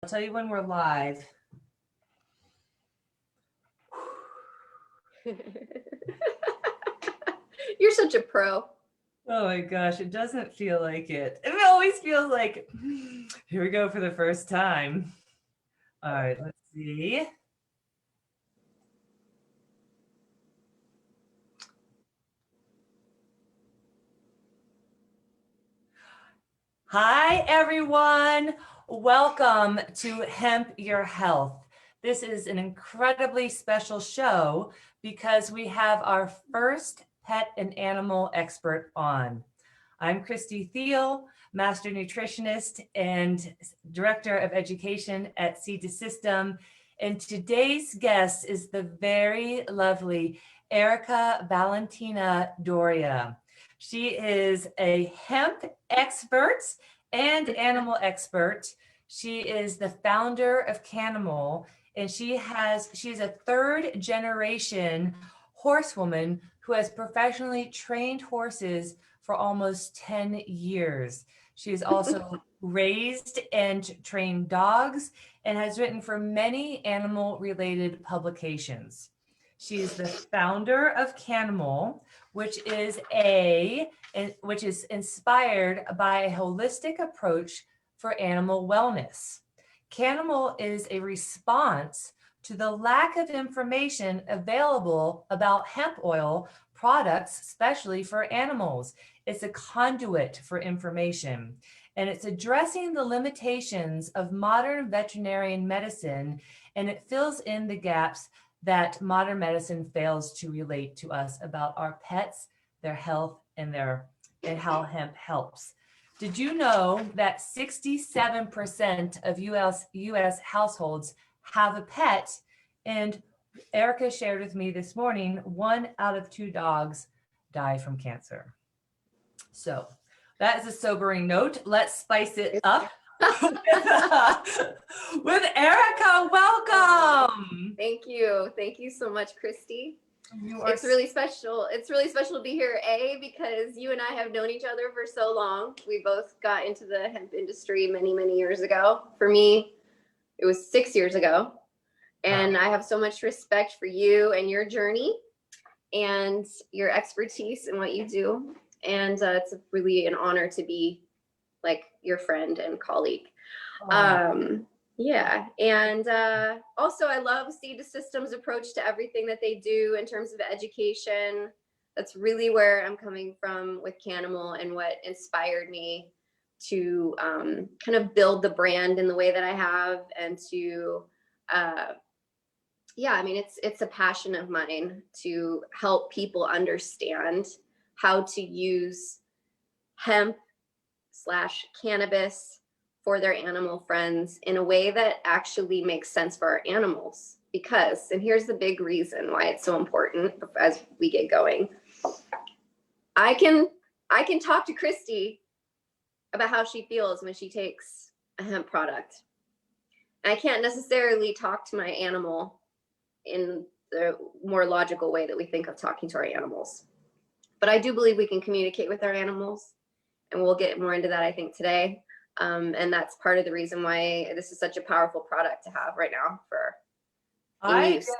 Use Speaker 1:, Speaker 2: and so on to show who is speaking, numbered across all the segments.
Speaker 1: I'll tell you when we're live.
Speaker 2: You're such a pro.
Speaker 1: Oh my gosh, it doesn't feel like it. It always feels like, here we go for the first time. All right, let's see. Hi, everyone. Welcome to Hemp Your Health. This is an incredibly special show because we have our first pet and animal expert on. I'm Christy Thiel, Master Nutritionist and Director of Education at Seed to System. And today's guest is the very lovely Erika Valentina Doria. She is a hemp expert and animal expert. She is the founder of Cannimal, and she's a third generation horsewoman who has professionally trained horses for almost 10 years. She's also raised and trained dogs and has written for many animal-related publications. She's the founder of Cannimal, which is inspired by a holistic approach for animal wellness. Cannimal is a response to the lack of information available about hemp oil products, especially for animals. It's a conduit for information, and it's addressing the limitations of modern veterinarian medicine, and it fills in the gaps that modern medicine fails to relate to us about our pets, their health, and how hemp helps. Did you know that 67% of US households have a pet? And Erika shared with me this morning, 1 out of 2 dogs die from cancer. So that is a sobering note. Let's spice it up with Erika. Welcome.
Speaker 2: Thank you. Thank you so much, Christy. It's really special. It's really special to be here, because you and I have known each other for so long. We both got into the hemp industry many, many years ago. For me, it was 6 years ago. And wow. I have so much respect for you and your journey and your expertise in what you do. And it's really an honor to be like your friend and colleague. Yeah. And also I love Seed to System's approach to everything that they do in terms of education. That's really where I'm coming from with Cannimal and what inspired me to kind of build the brand in the way that I have, and to yeah, I mean, it's a passion of mine to help people understand how to use hemp/cannabis for their animal friends in a way that actually makes sense for our animals. Because, and here's the big reason why it's so important as we get going. I can talk to Christy about how she feels when she takes a hemp product. I can't necessarily talk to my animal in the more logical way that we think of talking to our animals. But I do believe we can communicate with our animals, and we'll get more into that, I think, today. And that's part of the reason why this is such a powerful product to have right now for use.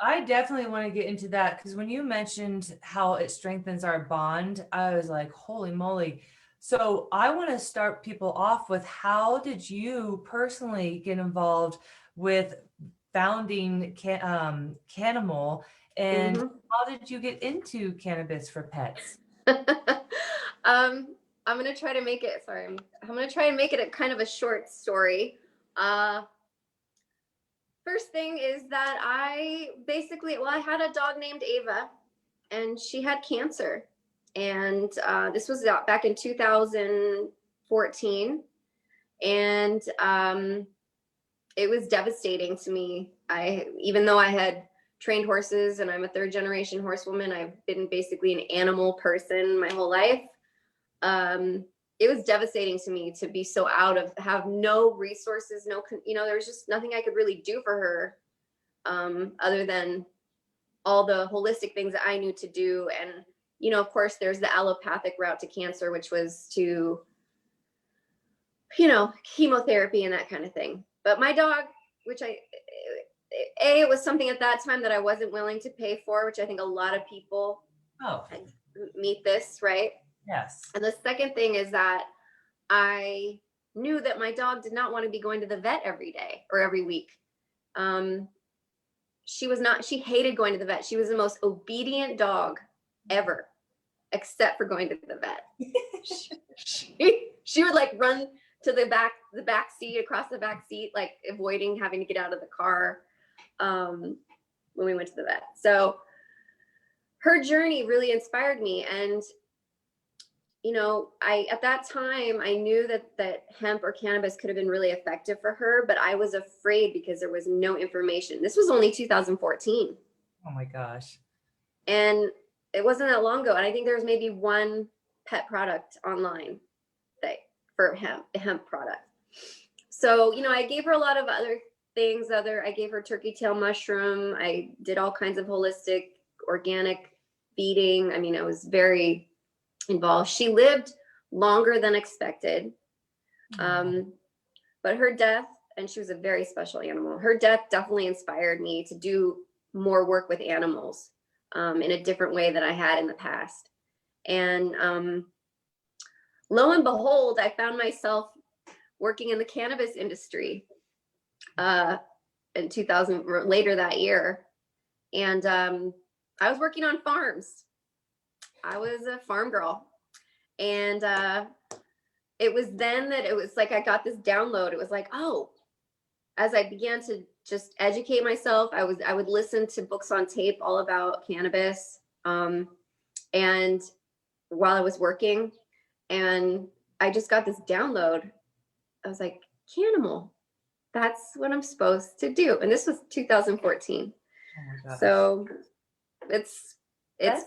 Speaker 1: I definitely want to get into that, because when you mentioned how it strengthens our bond, I was like, holy moly. So I want to start people off with, how did you personally get involved with founding Cannimal, and how did you get into cannabis for pets?
Speaker 2: I'm going to try to make it, I'm going to try and make it a kind of a short story. First thing is that I had a dog named Ava, and she had cancer. And this was back in 2014. And it was devastating to me. Even though I had trained horses and I'm a 3rd generation horsewoman, I've been basically an animal person my whole life. It was devastating to me to be so have no resources, there was just nothing I could really do for her, other than all the holistic things that I knew to do. And, of course, there's the allopathic route to cancer, which was to, chemotherapy and that kind of thing. But my dog, which it was something at that time that I wasn't willing to pay for, which I think a lot of people meet this, right?
Speaker 1: Yes.
Speaker 2: And the second thing is that I knew that my dog did not want to be going to the vet every day or every week. She hated going to the vet. She was the most obedient dog ever, except for going to the vet. she would like run to the back seat, across the back seat, like avoiding having to get out of the car when we went to the vet. So her journey really inspired me. And you know, at that time I knew that hemp or cannabis could have been really effective for her, but I was afraid because there was no information. This was only 2014.
Speaker 1: Oh my gosh.
Speaker 2: And it wasn't that long ago. And I think there was maybe one pet product online for a hemp product. So, you know, I gave her a lot of other things. I gave her turkey tail mushroom. I did all kinds of holistic, organic feeding. I mean, I was very involved. She lived longer than expected. But her death, and she was a very special animal, her death definitely inspired me to do more work with animals in a different way than I had in the past. And lo and behold, I found myself working in the cannabis industry in 2000, later that year. And I was working on farms. I was a farm girl. And it was then that it was like I got this download. It was like, oh, as I began to just educate myself, I would listen to books on tape all about cannabis. And while I was working, and I just got this download. I was like, Cannimal, that's what I'm supposed to do. And this was 2014.
Speaker 1: Oh my gosh.
Speaker 2: So it's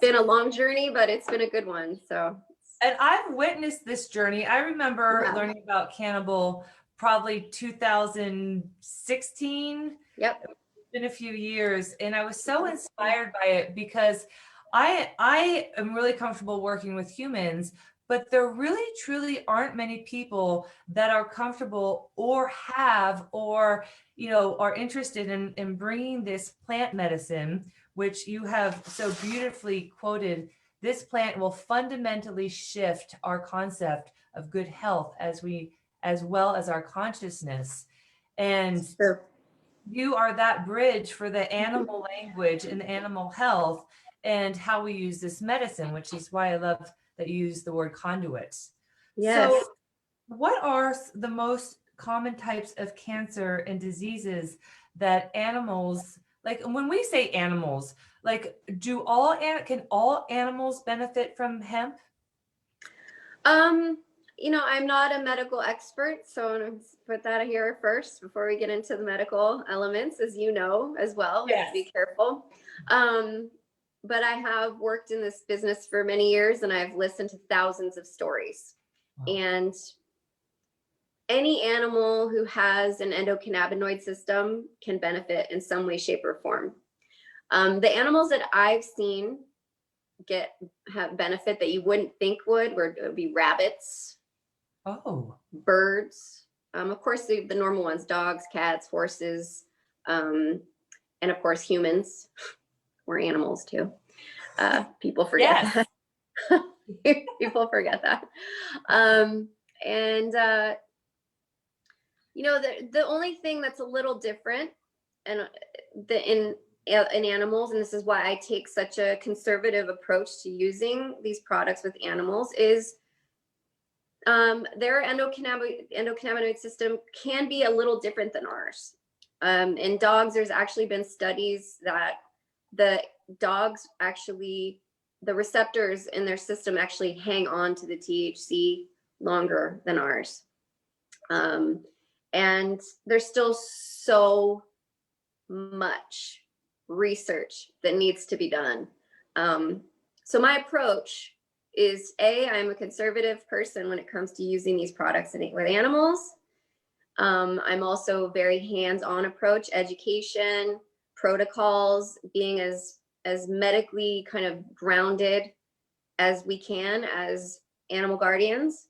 Speaker 2: been a long journey, but it's been a good one. So.
Speaker 1: And I've witnessed this journey. I remember learning about Cannimal probably 2016.
Speaker 2: Yep.
Speaker 1: It's been a few years, and I was so inspired by it because I am really comfortable working with humans, but there really truly aren't many people that are comfortable or have, or, you know, are interested in bringing this plant medicine, which you have so beautifully quoted. This plant will fundamentally shift our concept of good health as well as our consciousness. And you are that bridge for the animal language and animal health and how we use this medicine, which is why I love that you use the word conduit.
Speaker 2: Yes.
Speaker 1: So what are the most common types of cancer and diseases that animals, like when we say animals, like can all animals benefit from hemp?
Speaker 2: You know, I'm not a medical expert, so I'm going to put that here first before we get into the medical elements, as you know, as well.
Speaker 1: Yes.
Speaker 2: Be careful. But I have worked in this business for many years, and I've listened to thousands of stories. Wow. And any animal who has an endocannabinoid system can benefit in some way, shape, or form. The animals that I've seen have benefit that you wouldn't think would be rabbits, birds, of course the normal ones, dogs, cats, horses, and of course humans. We're animals too. People forget that. People forget that. You know, the only thing that's a little different in animals, and this is why I take such a conservative approach to using these products with animals, is their endocannabinoid system can be a little different than ours. In dogs, there's actually been studies that the dogs actually, the receptors in their system actually hang on to the THC longer than ours. And there's still so much research that needs to be done. So my approach is I'm a conservative person when it comes to using these products with animals. I'm also very hands-on approach, education, protocols, being as medically kind of grounded as we can as animal guardians,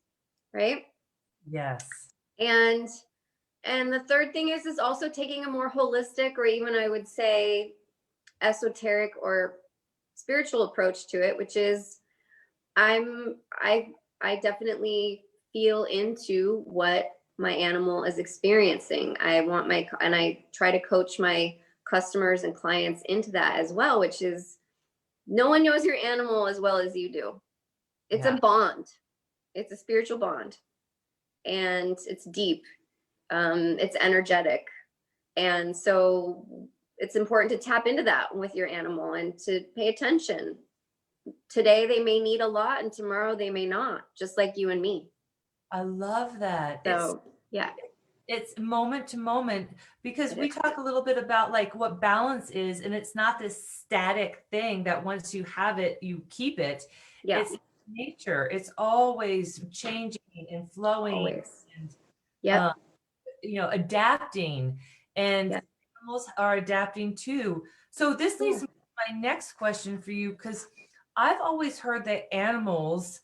Speaker 2: right?
Speaker 1: Yes.
Speaker 2: And And the third thing is also taking a more holistic, or even I would say esoteric or spiritual approach to it, which is I definitely feel into what my animal is experiencing. And I try to coach my customers and clients into that as well, which is no one knows your animal as well as you do. It's a bond. It's a spiritual bond, and it's deep. It's energetic. And so it's important to tap into that with your animal and to pay attention. Today they may need a lot and tomorrow they may not, just like you and me.
Speaker 1: I love that.
Speaker 2: So yeah,
Speaker 1: it's moment to moment, because we talk a little bit about like what balance is, and it's not this static thing that once you have it, you keep it.
Speaker 2: yeah,
Speaker 1: It's nature. It's always changing and flowing.
Speaker 2: always.
Speaker 1: And
Speaker 2: Yep.
Speaker 1: Adapting, and
Speaker 2: Yep.
Speaker 1: animals are adapting too. So this leads me to my next question for you, because I've always heard that animals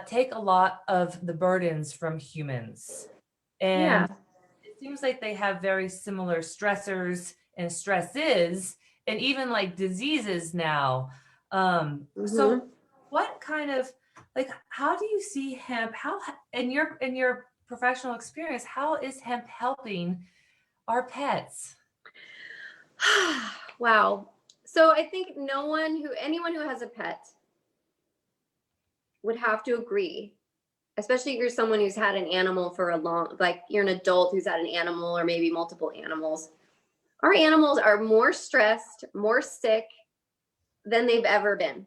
Speaker 1: take a lot of the burdens from humans. And it seems like they have very similar stressors and stresses, and even like diseases now. So what kind of, like, how do you see hemp, how in your professional experience, how is hemp helping our pets?
Speaker 2: Wow. So I think anyone who has a pet would have to agree, especially if you're someone who's had an animal for a long, like you're an adult who's had an animal or maybe multiple animals. Our animals are more stressed, more sick than they've ever been.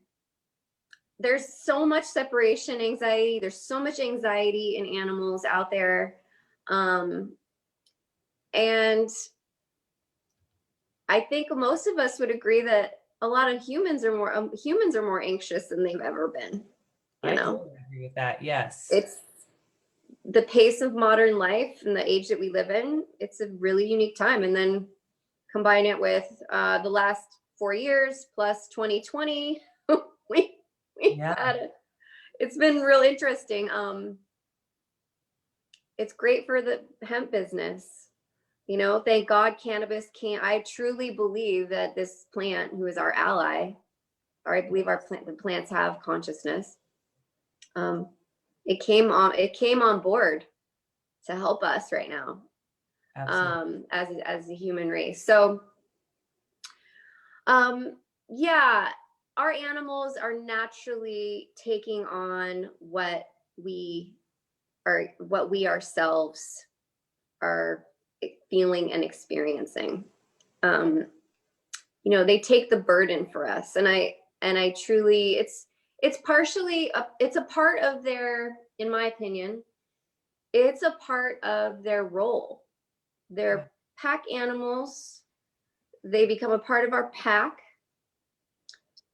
Speaker 2: There's so much separation anxiety. There's so much anxiety in animals out there. And I think most of us would agree that a lot of humans are more anxious than they've ever been.
Speaker 1: I totally agree with that. Yes.
Speaker 2: It's the pace of modern life and the age that we live in. It's a really unique time. And then combine it with the last 4 years plus 2020. It's been real interesting. It's great for the hemp business. Thank God cannabis can't. I truly believe that this plant, who is our ally, or I believe the plants have consciousness. It came on board to help us right now. Absolutely. As a human race. So our animals are naturally taking on what we ourselves are feeling and experiencing. They take the burden for us, and I truly, it's partially it's a part of their, in my opinion, it's a part of their role. They're pack animals. They become a part of our pack,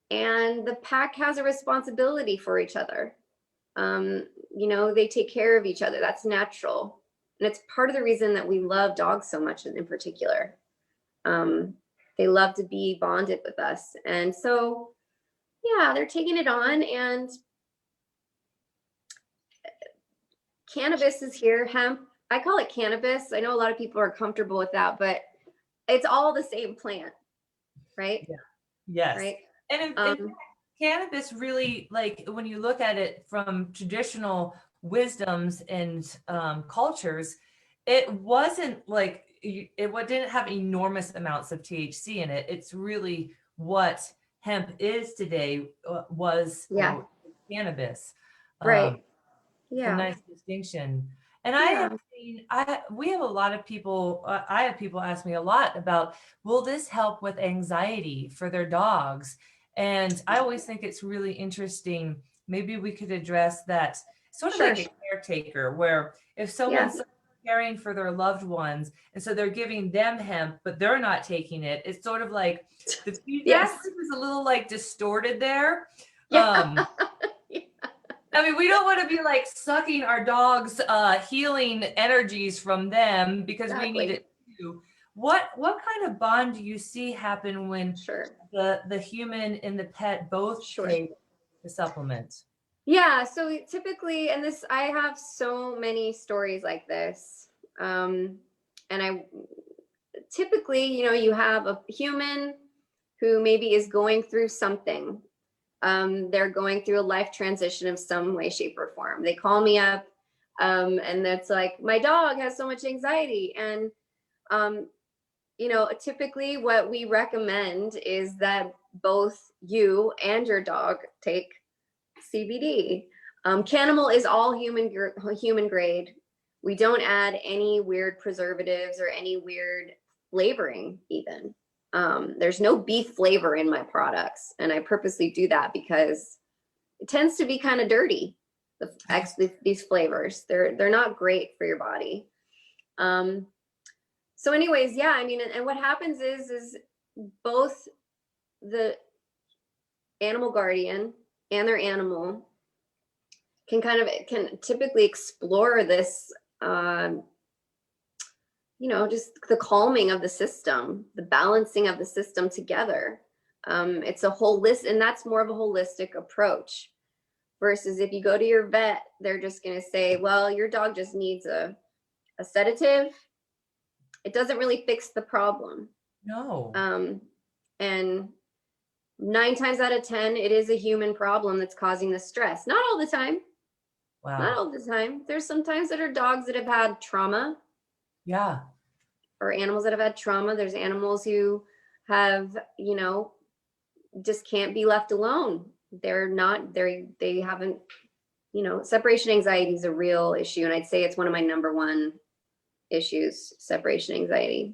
Speaker 2: and the pack has a responsibility for each other. They take care of each other. That's natural. And it's part of the reason that we love dogs so much in particular. They love to be bonded with us. And so, they're taking it on, and cannabis is here. Hemp, I call it cannabis. I know a lot of people are comfortable with that, but it's all the same plant, right?
Speaker 1: Yeah. Yes.
Speaker 2: Right.
Speaker 1: And in fact, cannabis really, like when you look at it from traditional wisdoms and cultures, it wasn't like it didn't have enormous amounts of THC in it. It's really what hemp is today was cannabis.
Speaker 2: Right.
Speaker 1: It's a nice distinction. And we have a lot of people, I have people ask me a lot about, will this help with anxiety for their dogs? And I always think it's really interesting. Maybe we could address that sort of like a caretaker, where if someone's caring for their loved ones, and so they're giving them hemp, but they're not taking it, it's sort of like the feedback is a little like distorted there. I mean, we don't want to be like sucking our dogs' healing energies from them, because we need it too. What kind of bond do you see happen when the human and the pet both take the supplement?
Speaker 2: Yeah, so typically, and I have so many stories like this. And I typically, you have a human who maybe is going through something. They're going through a life transition of some way, shape, or form. They call me up, and that's like, my dog has so much anxiety. And, typically what we recommend is that both you and your dog take CBD. Cannimal is all human grade. We don't add any weird preservatives or any weird flavoring even. There's no beef flavor in my products, and I purposely do that because it tends to be kind of dirty. These flavors, they're not great for your body. So anyways, yeah, I mean, and what happens is both the animal guardian and their animal can typically explore this, just the calming of the system, the balancing of the system together. It's a holistic, and that's more of a holistic approach versus if you go to your vet, they're just going to say, well, your dog just needs a sedative. It doesn't really fix the problem.
Speaker 1: No.
Speaker 2: And 9 times out of 10, it is a human problem that's causing the stress. Not all the time.
Speaker 1: Wow.
Speaker 2: Not all the time. There's sometimes that are dogs that have had trauma.
Speaker 1: Yeah.
Speaker 2: Or animals that have had trauma. There's animals who have, just can't be left alone. They haven't, separation anxiety is a real issue. And I'd say it's one of my number one issues, separation anxiety.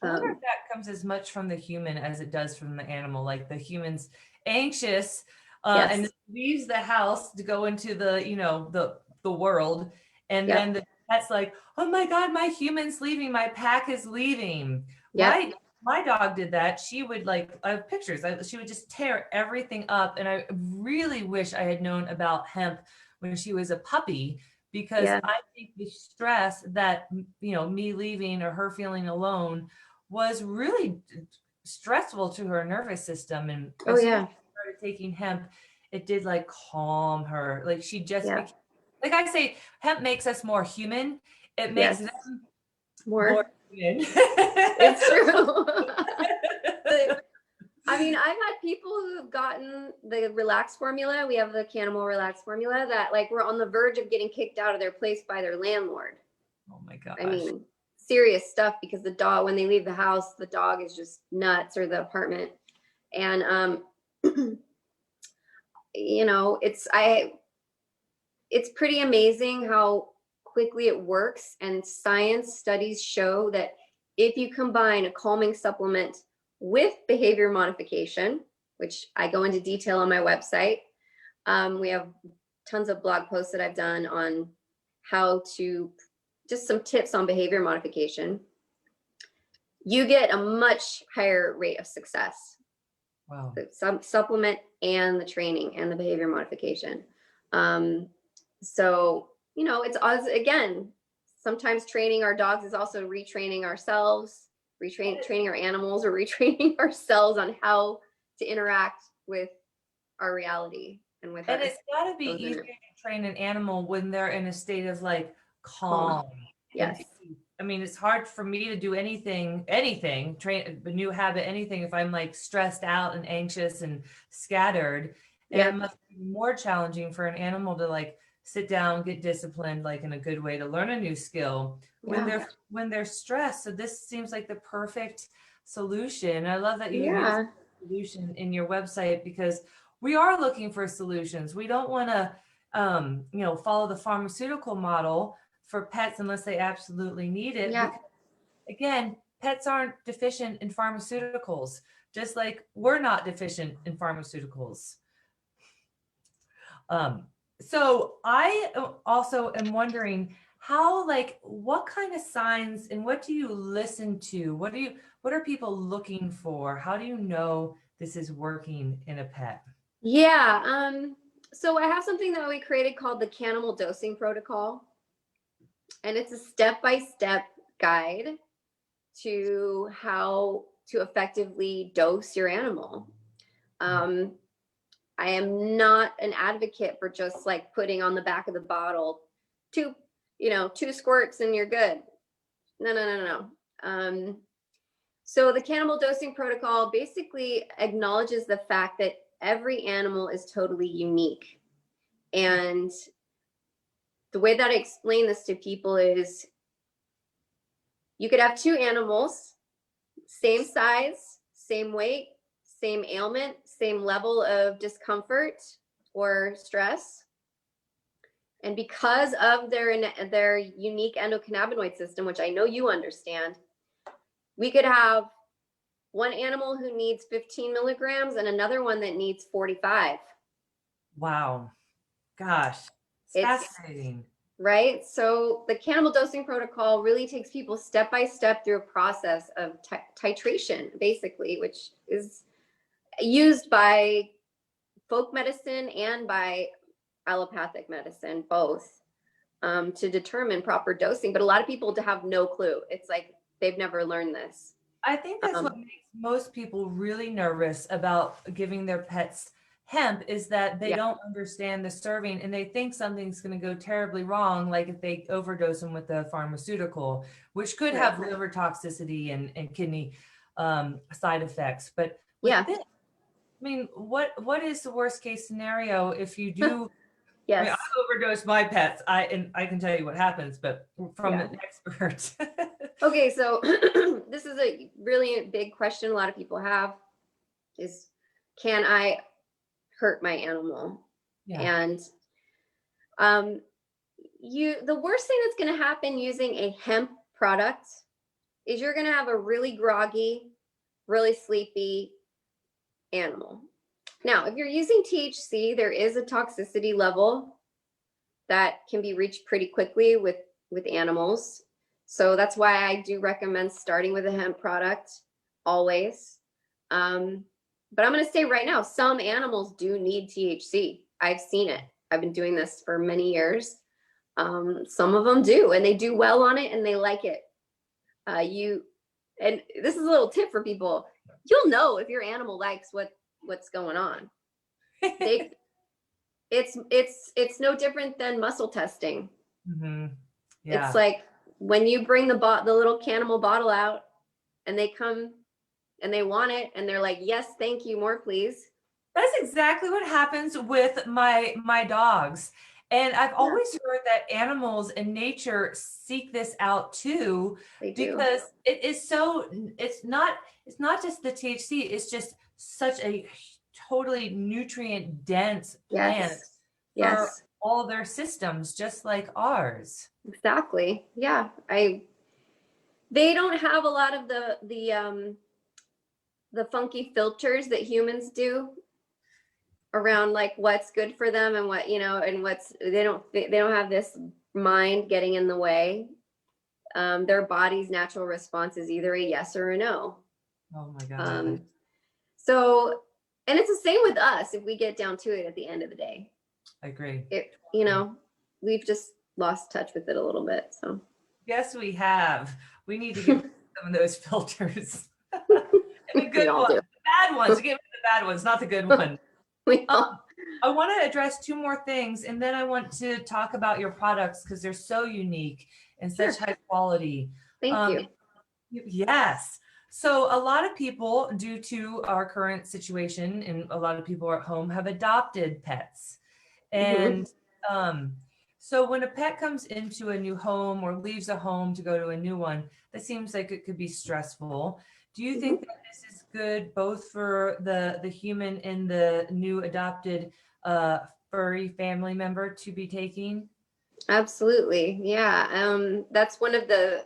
Speaker 1: I wonder if that comes as much from the human as it does from the animal. Like the human's anxious and leaves the house to go into the world, and then the pet's like, oh my God, my human's leaving, my pack is leaving. Yep. My dog did that. She would I have pictures. She would just tear everything up, and I really wish I had known about hemp when she was a puppy. Because I think the stress that, me leaving or her feeling alone was really stressful to her nervous system. And as soon as she started taking hemp, it did calm her. She just became, like I say, hemp makes us more human. It makes them more human.
Speaker 2: It's true. I mean, I've had people who have gotten the relax formula. We have the Cannimal relax formula that we're on the verge of getting kicked out of their place by their landlord.
Speaker 1: Oh my gosh.
Speaker 2: I mean, serious stuff, because the dog, when they leave the house, the dog is just nuts, or the apartment. And, it's pretty amazing how quickly it works. And science studies show that if you combine a calming supplement with behavior modification, which I go into detail on my website. We have tons of blog posts that I've done on how to, just some tips on behavior modification. You get a much higher rate of success.
Speaker 1: Wow.
Speaker 2: The supplement and the training and the behavior modification. So, it's us again, sometimes training our dogs is also retraining ourselves. Training our animals, or retraining ourselves on how to interact with our reality and with.
Speaker 1: And it's got to be easier to train an animal when they're in a state of calm.
Speaker 2: Yes.
Speaker 1: I mean, it's hard for me to do anything, train a new habit, anything if I'm stressed out and anxious and scattered. And it must be more challenging for an animal to sit down, get disciplined, in a good way to learn a new skill when they're stressed. So this seems like the perfect solution. I love that you use the solution in your website, because we are looking for solutions. We don't want to, follow the pharmaceutical model for pets unless they absolutely need it.
Speaker 2: Yeah.
Speaker 1: Because, again, pets aren't deficient in pharmaceuticals, just like we're not deficient in pharmaceuticals. So I also am wondering how, what kind of signs and what do you listen to? What are people looking for? How do you know this is working in a pet?
Speaker 2: Yeah. So I have something that we created called the Cannimal Dosing Protocol. And it's a step-by-step guide to how to effectively dose your animal. I am not an advocate for just putting on the back of the bottle 2 squirts and you're good. No. So the Cannimal dosing protocol basically acknowledges the fact that every animal is totally unique. And the way that I explain this to people is you could have two animals, same size, same weight, same ailment, same level of discomfort or stress. And because of their unique endocannabinoid system, which I know you understand, we could have one animal who needs 15 milligrams and another one that needs 45.
Speaker 1: Wow. Gosh, it's
Speaker 2: It's
Speaker 1: fascinating.
Speaker 2: right. So the Cannimal dosing protocol really takes people step by step through a process of titration, basically, which is used by folk medicine and by allopathic medicine, both, to determine proper dosing. But a lot of people have no clue. It's like they've never learned this.
Speaker 1: I think that's what makes most people really nervous about giving their pets hemp is that they
Speaker 2: Yeah.
Speaker 1: don't understand the serving and they think something's going to go terribly wrong, like if they overdose them with a pharmaceutical, which could have liver toxicity and kidney side effects. But with this, I mean, what is the worst case scenario if you do?
Speaker 2: Yes.
Speaker 1: I mean, I overdose my pets. I can tell you what happens, but from an expert.
Speaker 2: Okay, so this is a really big question a lot of people have is, can I hurt my animal?
Speaker 1: Yeah.
Speaker 2: And the worst thing that's going to happen using a hemp product is you're going to have a really groggy, really sleepy animal. Now, if you're using THC, there is a toxicity level that can be reached pretty quickly with animals. So that's why I do recommend starting with a hemp product always. But I'm going to say right now, some animals do need THC. I've seen it. I've been doing this for many years. Some of them do, and they do well on it, and they like it. And this is a little tip for people. You'll know if your animal likes what's going on. It's no different than muscle testing.
Speaker 1: Mm-hmm. Yeah.
Speaker 2: It's like when you bring the little Cannimal bottle out and they come and they want it and they're like, yes, thank you, more please.
Speaker 1: That's exactly what happens with my dogs. And I've always heard that animals in nature seek this out too, because it is so, it's not just the THC, it's just such a totally nutrient dense plant for all their systems, just like ours.
Speaker 2: Exactly. Yeah. They don't have a lot of the funky filters that humans do around like what's good for them and what, and they don't have this mind getting in the way. Their body's natural response is either a yes or a no.
Speaker 1: Oh my God.
Speaker 2: So, and it's the same with us if we get down to it at the end of the day.
Speaker 1: I agree.
Speaker 2: We've just lost touch with it a little bit. So
Speaker 1: yes, we have. We need to get some of those filters. And the good ones, the bad ones. Get rid of the bad ones, not the good ones. I want to address two more things, and then I want to talk about your products because they're so unique and such high quality.
Speaker 2: Thank you.
Speaker 1: Yes. So a lot of people, due to our current situation, and a lot of people are at home, have adopted pets. And so when a pet comes into a new home or leaves a home to go to a new one, that seems like it could be stressful. Do you think that this is good both for the human and the new adopted furry family member to be taking?
Speaker 2: Absolutely. Yeah. That's one of the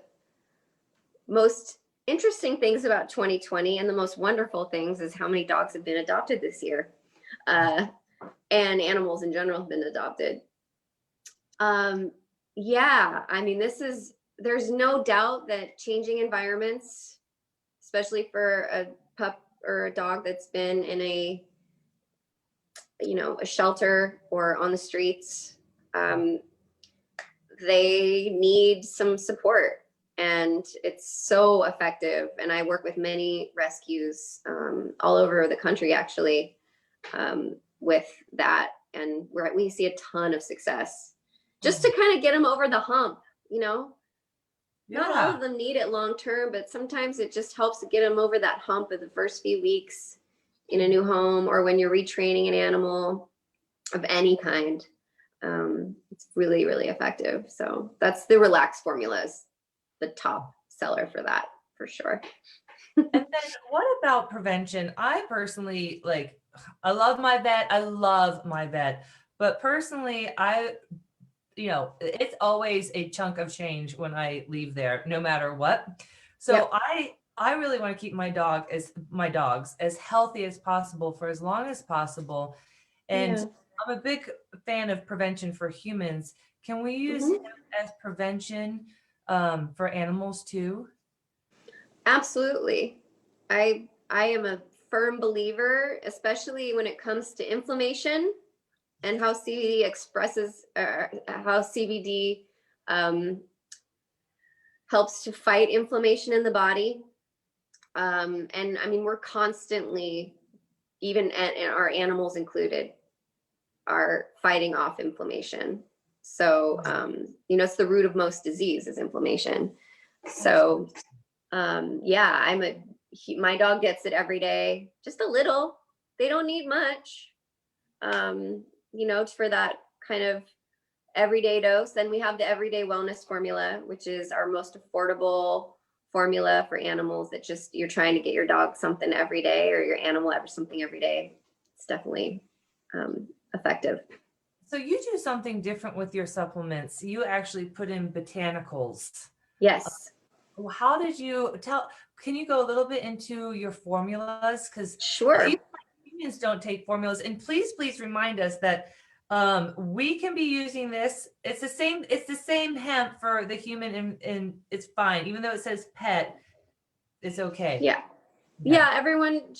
Speaker 2: most interesting things about 2020, and the most wonderful things is how many dogs have been adopted this year. And animals in general have been adopted. Yeah, I mean, there's no doubt that changing environments, especially for a pup or a dog that's been in a shelter or on the streets, they need some support, and it's so effective. And I work with many rescues all over the country, actually, with that, and we see a ton of success just to kind of get them over the hump. Not all
Speaker 1: Yeah.
Speaker 2: of them need it long term, but sometimes it just helps to get them over that hump of the first few weeks in a new home, or when you're retraining an animal of any kind. It's really, really effective. So that's the Relax formulas, the top seller for that, for sure.
Speaker 1: And then what about prevention? I personally I love my vet. I love my vet. But personally, it's always a chunk of change when I leave there, no matter what. So
Speaker 2: Yep.
Speaker 1: I really want to keep my dogs as healthy as possible for as long as possible. And
Speaker 2: Yeah.
Speaker 1: I'm a big fan of prevention for humans. Can we use
Speaker 2: Mhm.
Speaker 1: hemp as prevention for animals too?
Speaker 2: Absolutely. I am a firm believer, especially when it comes to inflammation and how CBD expresses, how CBD helps to fight inflammation in the body. And I mean, we're constantly, even and our animals included, are fighting off inflammation. So, it's the root of most disease is inflammation. So, yeah, my dog gets it every day, just a little. They don't need much, for that kind of everyday dose. Then we have the everyday wellness formula, which is our most affordable formula for animals that just you're trying to get your dog something every day, or your animal ever something every day. It's definitely effective.
Speaker 1: So you do something different with your supplements. You actually put in botanicals.
Speaker 2: Yes.
Speaker 1: How did you can you go a little bit into your formulas? Because
Speaker 2: Sure.
Speaker 1: even humans don't take formulas. And please remind us that we can be using this. It's the same hemp for the human, and it's fine. Even though it says pet, it's okay.
Speaker 2: Yeah. Yeah, everyone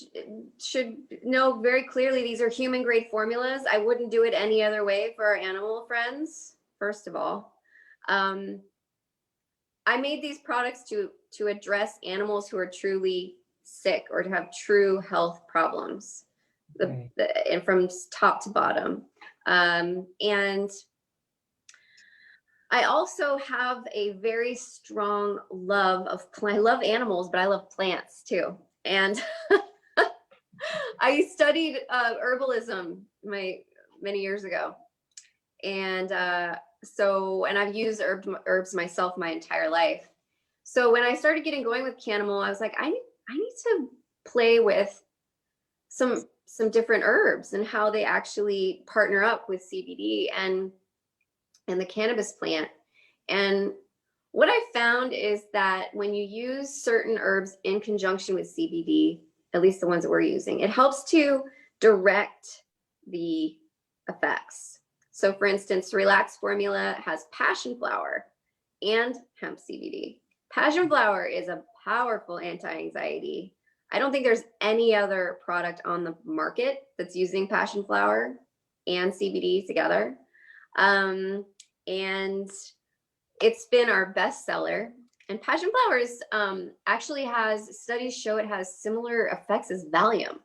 Speaker 2: should know very clearly these are human grade formulas. I wouldn't do it any other way for our animal friends, first of all. I made these products to address animals who are truly sick or to have true health problems,
Speaker 1: Okay.
Speaker 2: and from top to bottom. And I also have a very strong love of I love animals, but I love plants too. And I studied herbalism many years ago, and and I've used herbs myself my entire life. So when I started getting going with Cannimal, I was like, I need to play with some different herbs and how they actually partner up with CBD and the cannabis plant. And what I found is that when you use certain herbs in conjunction with CBD, at least the ones that we're using, it helps to direct the effects. So for instance, Relax formula has passion flower and hemp CBD. Passion flower is a powerful anti-anxiety. I don't think there's any other product on the market that's using passion flower and CBD together. And it's been our best seller. And passion flowers actually has studies show it has similar effects as Valium.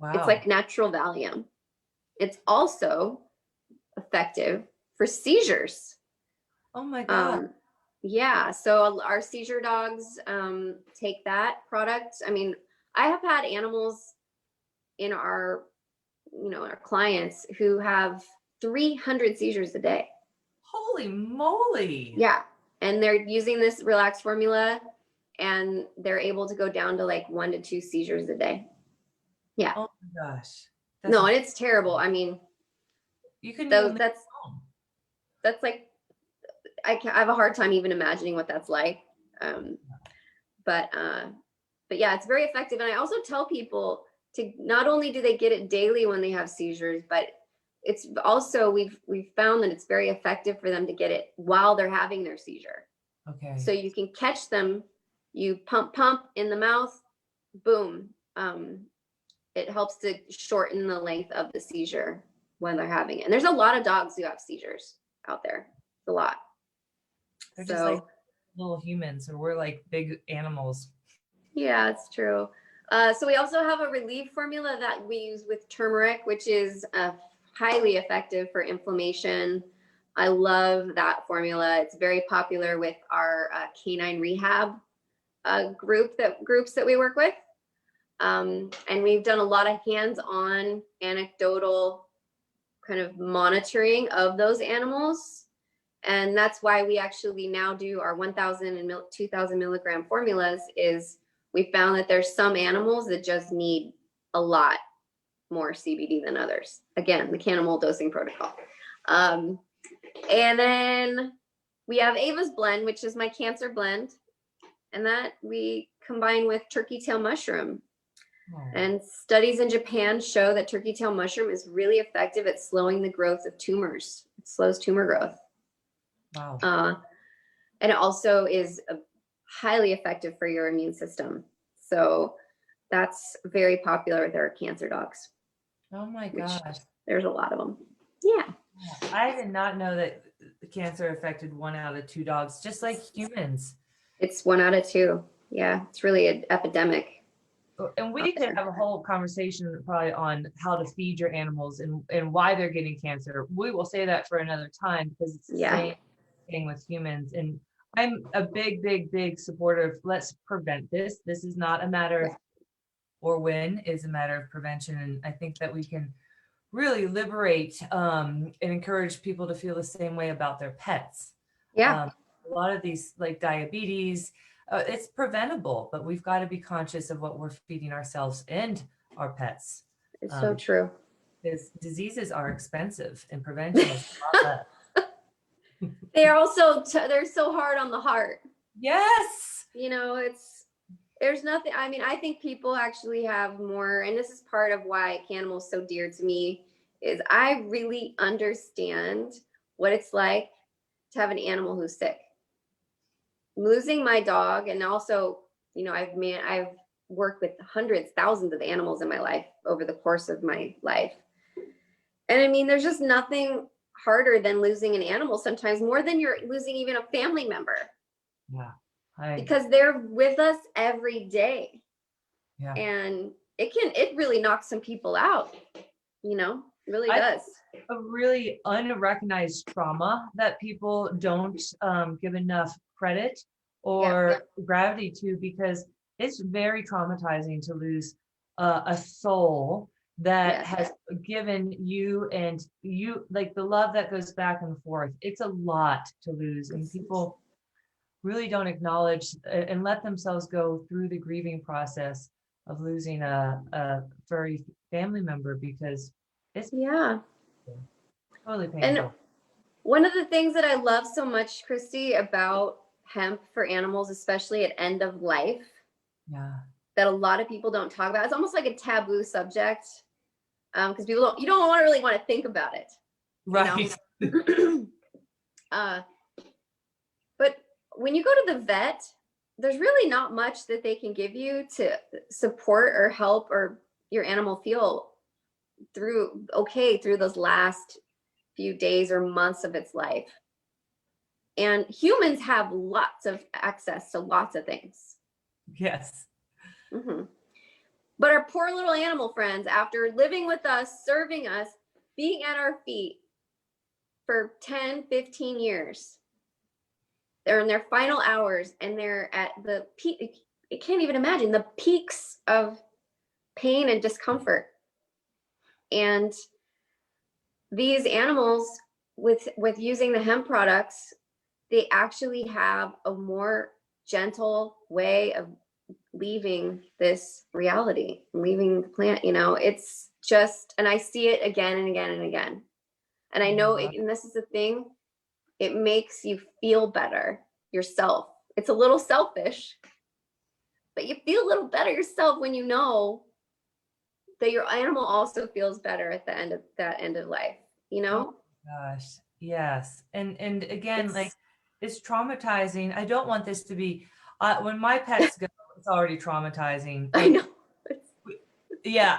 Speaker 1: Wow.
Speaker 2: It's like natural Valium. It's also effective for seizures.
Speaker 1: Oh my God.
Speaker 2: Yeah, so our seizure dogs take that product. I mean, I have had animals in our clients who have 300 seizures a day.
Speaker 1: Holy moly.
Speaker 2: Yeah. And they're using this Relax formula, and they're able to go down to like 1 to 2 seizures a day. Yeah.
Speaker 1: Oh my gosh.
Speaker 2: No, and it's terrible. I mean,
Speaker 1: you couldn't even
Speaker 2: that's like I have a hard time even imagining what that's like. But yeah, it's very effective. And I also tell people to not only do they get it daily when they have seizures, but it's also we've found that it's very effective for them to get it while they're having their seizure.
Speaker 1: Okay.
Speaker 2: So you can catch them, you pump in the mouth, boom. It helps to shorten the length of the seizure when they're having it. And there's a lot of dogs who have seizures out there. It's a lot.
Speaker 1: They're just like little humans, or we're like big animals.
Speaker 2: Yeah, it's true. So we also have a relief formula that we use with turmeric, which is highly effective for inflammation. I love that formula. It's very popular with our canine rehab groups that we work with. And we've done a lot of hands-on anecdotal kind of monitoring of those animals. And that's why we actually now do our 1,000 and 2,000 milligram formulas. Is we found that there's some animals that just need a lot more CBD than others. Again, the Cannimal dosing protocol. And then we have Ava's blend, which is my cancer blend. And that we combine with turkey tail mushroom. Oh. And studies in Japan show that turkey tail mushroom is really effective at slowing the growth of tumors. It slows tumor growth. Wow. And it also is highly effective for your immune system. So that's very popular with our cancer dogs.
Speaker 1: Oh my gosh.
Speaker 2: There's a lot of them. Yeah.
Speaker 1: I did not know that the cancer affected 1 out of 2 dogs, just like humans.
Speaker 2: It's 1 out of 2. Yeah, it's really an epidemic.
Speaker 1: And we could have a whole conversation probably on how to feed your animals and why they're getting cancer. We will say that for another time, because it's the same thing with humans. And I'm a big supporter of let's prevent this. This is not a matter of or when, is a matter of prevention. And I think that we can really liberate and encourage people to feel the same way about their pets.
Speaker 2: Yeah.
Speaker 1: A lot of these, like diabetes, it's preventable, but we've got to be conscious of what we're feeding ourselves and our pets.
Speaker 2: It's so true.
Speaker 1: Because diseases are expensive and prevention is a lot less.
Speaker 2: They're also, they're so hard on the heart.
Speaker 1: Yes.
Speaker 2: You know, there's nothing, I mean, I think people actually have more, and this is part of why Cannimal is so dear to me, is I really understand what it's like to have an animal who's sick. Losing my dog, and also, you know, I've worked with hundreds, thousands of animals in my life over the course of my life. And I mean, there's just nothing harder than losing an animal sometimes, more than you're losing even a family member.
Speaker 1: Yeah.
Speaker 2: Because they're with us every day.
Speaker 1: Yeah.
Speaker 2: And it really knocks some people out, you know, it really does.
Speaker 1: A really unrecognized trauma that people don't give enough credit or gravity to, because it's very traumatizing to lose a soul that has given you, and you, like the love that goes back and forth. It's a lot to lose, and people really don't acknowledge and let themselves go through the grieving process of losing a furry family member, because it's totally painful.
Speaker 2: And one of the things that I love so much, Christy, about hemp for animals, especially at end of life, that a lot of people don't talk about, it's almost like a taboo subject, because you don't really want to think about it,
Speaker 1: right?
Speaker 2: But when you go to the vet, there's really not much that they can give you to support or help or your animal feel through those last few days or months of its life. And humans have lots of access to lots of things.
Speaker 1: Yes.
Speaker 2: Mm-hmm. But our poor little animal friends, after living with us, serving us, being at our feet for 10, 15 years, they're in their final hours, and they're at the peak. I can't even imagine the peaks of pain and discomfort. And these animals, with using the hemp products, they actually have a more gentle way of leaving this reality, leaving the plant. You know, it's just, and I see it again and again and again. And I know, and this is the thing, it makes you feel better yourself. It's a little selfish, but you feel a little better yourself when you know that your animal also feels better at the end of that end of life, you know?
Speaker 1: Oh gosh, yes. And again, it's traumatizing. I don't want this to be, when my pets go, it's already traumatizing.
Speaker 2: I know.
Speaker 1: Yeah.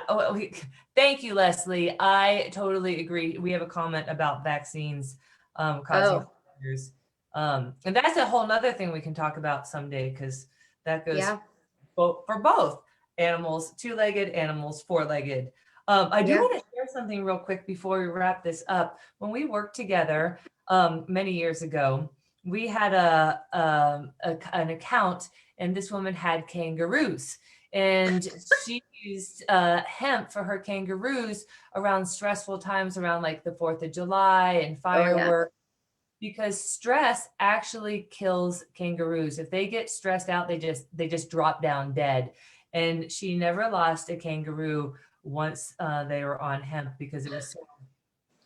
Speaker 1: Thank you, Leslie. I totally agree. We have a comment about vaccines causing failures. And that's a whole nother thing we can talk about someday, because that goes for both animals, 2-legged animals, 4-legged. I do want to share something real quick before we wrap this up. When we worked together, many years ago. We had an account, and this woman had kangaroos, and she used hemp for her kangaroos around stressful times, around like the 4th of July and
Speaker 2: Oh yeah.
Speaker 1: fireworks, because stress actually kills kangaroos. If they get stressed out, they just drop down dead. And she never lost a kangaroo once they were on hemp, because it was so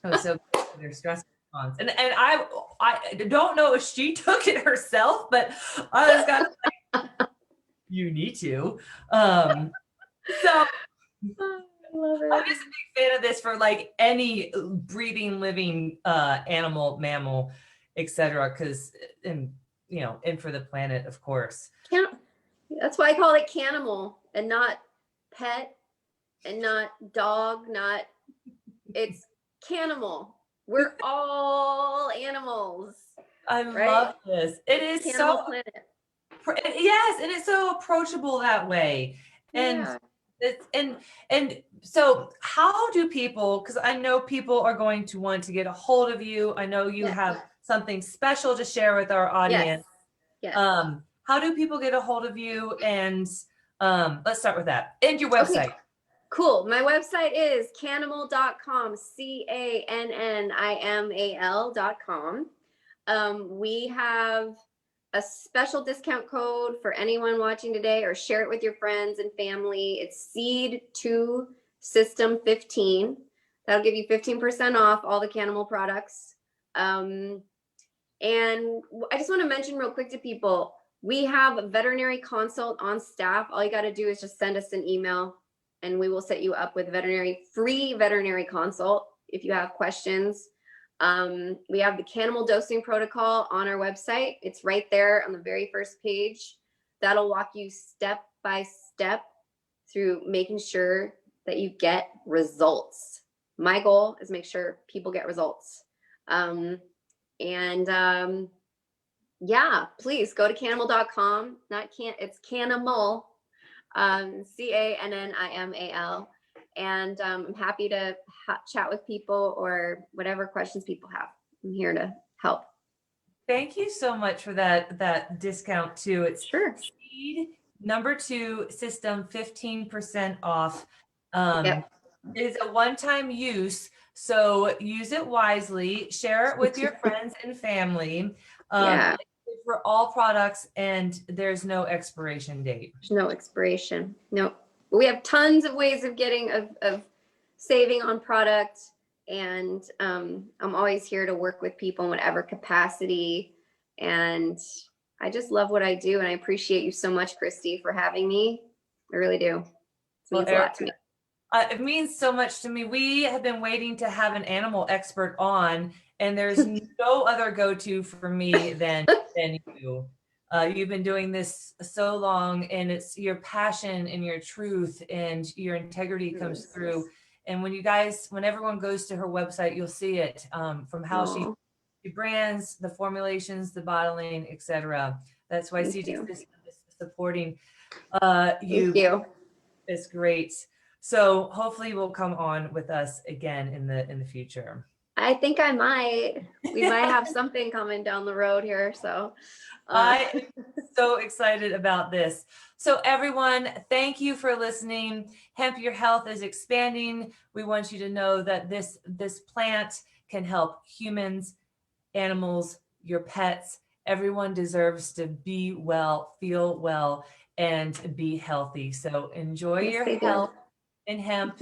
Speaker 1: good for their stress response. And I don't know if she took it herself, but I was kind of like, you need to. So
Speaker 2: I love
Speaker 1: I'm
Speaker 2: it.
Speaker 1: just a big fan of this for like any breathing, living animal, mammal, etc. Because, and and for the planet, of course.
Speaker 2: That's why I call it Cannimal and not pet and not dog, not, it's Cannimal. We're all animals.
Speaker 1: I love this. It is
Speaker 2: Cannimal
Speaker 1: so
Speaker 2: planet.
Speaker 1: yes, and it's so approachable that way. And
Speaker 2: Yeah.
Speaker 1: it's and so how do people, because I know people are going to want to get a hold of you. I know you have something special to share with our audience.
Speaker 2: Yes.
Speaker 1: How do people get a hold of you? And let's start with that. And your website.
Speaker 2: Okay. Cool. My website is cannimal.com, CANNIMAL.com. We have a special discount code for anyone watching today, or share it with your friends and family. It's Seed2 System 15. That'll give you 15% off all the Cannimal products. And I just want to mention real quick to people, we have a veterinary consult on staff. All you got to do is just send us an email, and we will set you up with free veterinary consult if you have questions. We have the Cannimal dosing protocol on our website. It's right there on the very first page. That'll walk you step by step through making sure that you get results. My goal is make sure people get results. Yeah, please go to cannimal.com. It's Cannimal, CANNIMAL. And I'm happy to chat with people or whatever questions people have. I'm here to help.
Speaker 1: Thank you so much for that discount too. It's
Speaker 2: Sure.
Speaker 1: Seed #2 System 15% off.
Speaker 2: Yep.
Speaker 1: It is a one-time use, so use it wisely. Share it with your friends and family.
Speaker 2: Yeah.
Speaker 1: For all products, and there's no expiration date.
Speaker 2: There's no expiration. No. We have tons of ways of getting of saving on product, and I'm always here to work with people in whatever capacity. And I just love what I do, and I appreciate you so much, Christy, for having me. I really do. It means a lot to me.
Speaker 1: It means so much to me. We have been waiting to have an animal expert on, and there's no other go-to for me than you. You've been doing this so long, and it's your passion and your truth and your integrity comes through. And when everyone goes to her website, you'll see it from how she brands, the formulations, the bottling, etc. That's why CG is supporting you.
Speaker 2: Thank you.
Speaker 1: It's great. So hopefully you will come on with us again in the future.
Speaker 2: I think I might. We might have something coming down the road here. So
Speaker 1: I am so excited about this. So everyone, thank you for listening. Hemp Your Health is expanding. We want you to know that this plant can help humans, animals, your pets. Everyone deserves to be well, feel well, and be healthy. So enjoy your health in hemp.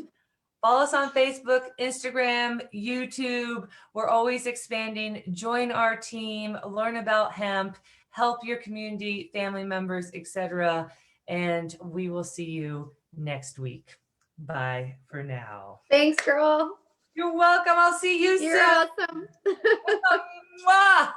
Speaker 1: Follow us on Facebook, Instagram, YouTube. We're always expanding. Join our team, learn about hemp, help your community, family members, etc. And we will see you next week. Bye for now.
Speaker 2: Thanks, girl.
Speaker 1: You're welcome. I'll see you soon.
Speaker 2: You're awesome.
Speaker 1: Mwah!